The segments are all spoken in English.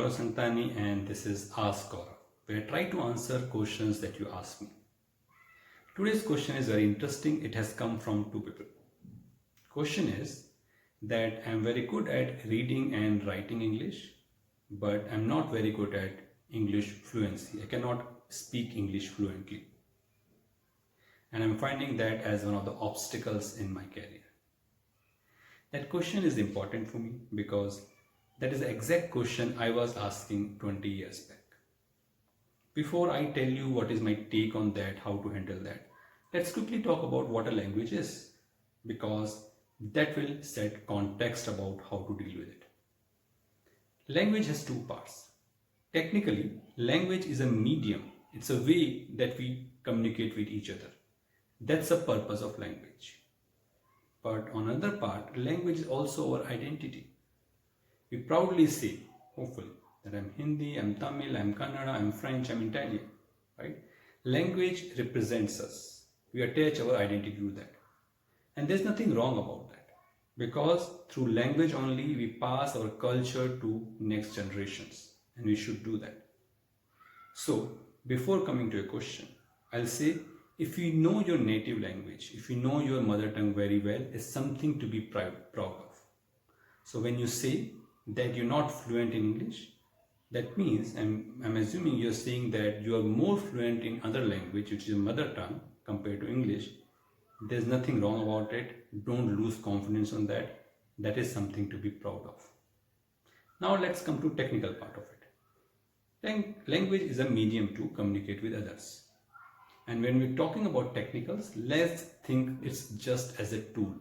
Gaurav Santani and this is Ask Gaurav, where I try to answer questions that you ask me. Today's question is very interesting. It has come from two people. Question is that I'm very good at reading and writing English, but I'm not very good at English fluency. I cannot speak English fluently. And I'm finding that as one of the obstacles in my career. That question is important for me because that is the exact question I was asking 20 years back. Before I tell you what is my take on that, how to handle that, let's quickly talk about what a language is, because that will set context about how to deal with it. Language has two parts. Technically, language is a medium. It's a way that we communicate with each other. That's the purpose of language. But on another part, language is also our identity. We proudly say, hopefully, that I'm Hindi, I'm Tamil, I'm Kannada, I'm French, I'm Italian, right? Language represents us. We attach our identity to that. And there's nothing wrong about that. Because through language only, we pass our culture to next generations. And we should do that. So, before coming to a question, I'll say, if you know your native language, if you know your mother tongue very well, it's something to be proud of. So when you say that you're not fluent in English, that means, I'm assuming you're saying that you are more fluent in other language, which is your mother tongue, compared to English. There's nothing wrong about it. Don't lose confidence on that. That is something to be proud of. Now let's come to technical part of it. Language is a medium to communicate with others. And when we're talking about technicals, let's think it's just as a tool.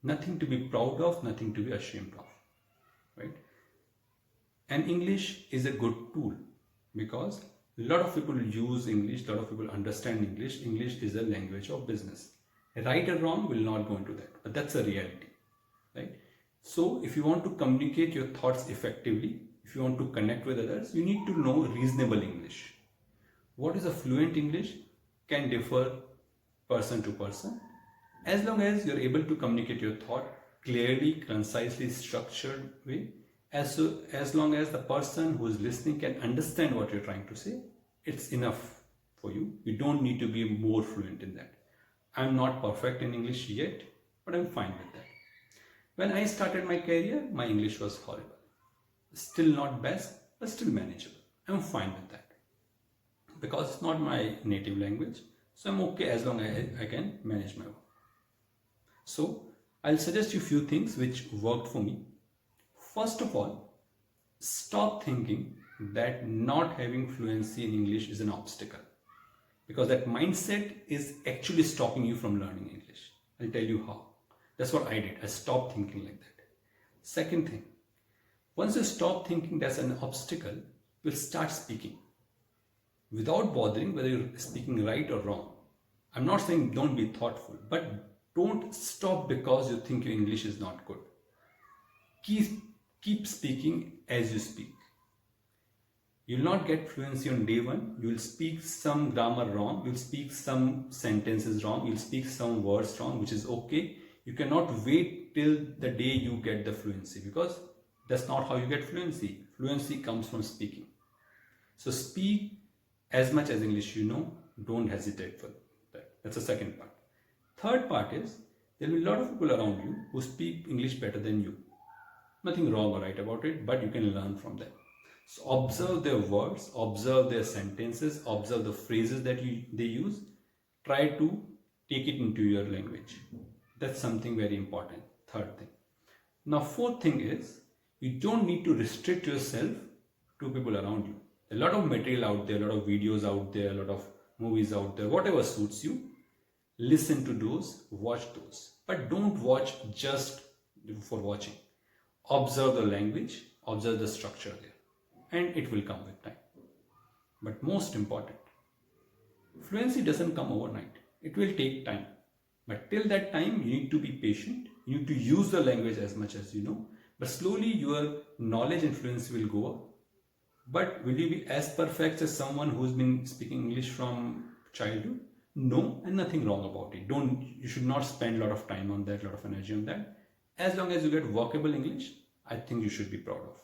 Nothing to be proud of, nothing to be ashamed of. Right? And English is a good tool because a lot of people use English, a lot of people understand English. English is a language of business. Right or wrong, we'll not go into that, but that's a reality. Right? So if you want to communicate your thoughts effectively, if you want to connect with others, you need to know reasonable English. What is a fluent English can differ person to person. As long as you're able to communicate your thought clearly, concisely, structured way, as long as the person who is listening can understand what you're trying to say, it's enough for you. You don't need to be more fluent in that. I'm not perfect in English yet, but I'm fine with that. When I started my career, my English was horrible. Still not best, but still manageable. I'm fine with that. Because it's not my native language, so I'm okay as long as I can manage my work. So I'll suggest you a few things which worked for me. First of all, stop thinking that not having fluency in English is an obstacle, because that mindset is actually stopping you from learning English. I'll tell you how. That's what I did. I stopped thinking like that. Second thing, once you stop thinking that's an obstacle, you'll start speaking without bothering whether you're speaking right or wrong. I'm not saying don't be thoughtful, but don't stop because you think your English is not good. Keep speaking as you speak. You'll not get fluency on day one. You'll speak some grammar wrong. You'll speak some sentences wrong. You'll speak some words wrong, which is okay. You cannot wait till the day you get the fluency, because that's not how you get fluency. Fluency comes from speaking. So speak as much as English you know. Don't hesitate for that. That's the second part. Third part is, there will be a lot of people around you who speak English better than you. Nothing wrong or right about it, but you can learn from them. So observe their words, observe their sentences, observe the phrases that they use. Try to take it into your language. That's something very important. Third thing. Now, fourth thing is, you don't need to restrict yourself to people around you. A lot of material out there, a lot of videos out there, a lot of movies out there, whatever suits you. Listen to those, watch those. But don't watch just for watching. Observe the language, observe the structure there, and it will come with time. But most important, fluency doesn't come overnight. It will take time. But till that time, you need to be patient. You need to use the language as much as you know. But slowly your knowledge and fluency will go up. But will you be as perfect as someone who's been speaking English from childhood? No, and nothing wrong about it. You should not spend a lot of time on that, a lot of energy on that. As long as you get workable English, I think you should be proud of.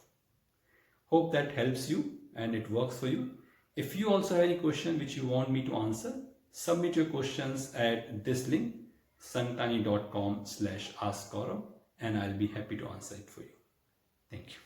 Hope that helps you and it works for you. If you also have any question which you want me to answer, submit your questions at this link, sanktani.com/askgaurav, and I'll be happy to answer it for you. Thank you.